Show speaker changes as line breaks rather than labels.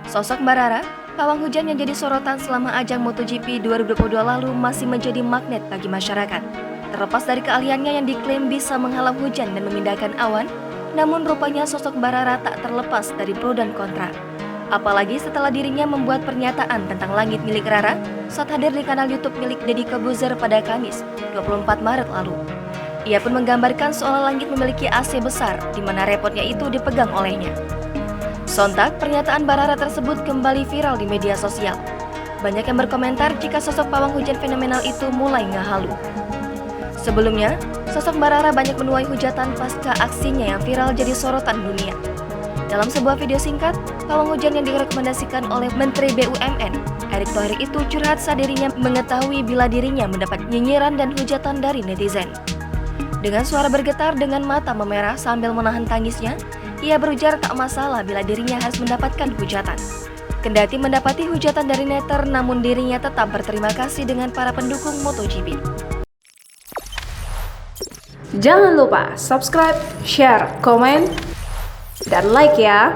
Sosok Mbak Rara, pawang hujan yang jadi sorotan selama ajang MotoGP 2022 lalu masih menjadi magnet bagi masyarakat. Terlepas dari keahliannya yang diklaim bisa menghalau hujan dan memindahkan awan, namun rupanya sosok Mbak Rara tak terlepas dari pro dan kontra. Apalagi setelah dirinya membuat pernyataan tentang langit milik Rara saat hadir di kanal YouTube milik Deddy Corbuzier pada Kamis, 24 Maret lalu. Ia pun menggambarkan seolah langit memiliki AC besar, di mana repotnya itu dipegang olehnya. Sontak, pernyataan Mbak Rara tersebut kembali viral di media sosial. Banyak yang berkomentar jika sosok pawang hujan fenomenal itu mulai ngehalu. Sebelumnya, sosok Mbak Rara banyak menuai hujatan pasca aksinya yang viral jadi sorotan dunia. Dalam sebuah video singkat, pawang hujan yang direkomendasikan oleh Menteri BUMN, Erick Thohir itu curhat saat dirinya mengetahui bila dirinya mendapat nyinyiran dan hujatan dari netizen. Dengan suara bergetar dengan mata memerah sambil menahan tangisnya, ia berujar tak masalah bila dirinya harus mendapatkan hujatan. Kendati mendapati hujatan dari netter, namun dirinya tetap berterima kasih dengan para pendukung MotoGP.
Jangan lupa subscribe, share, komen, dan like ya!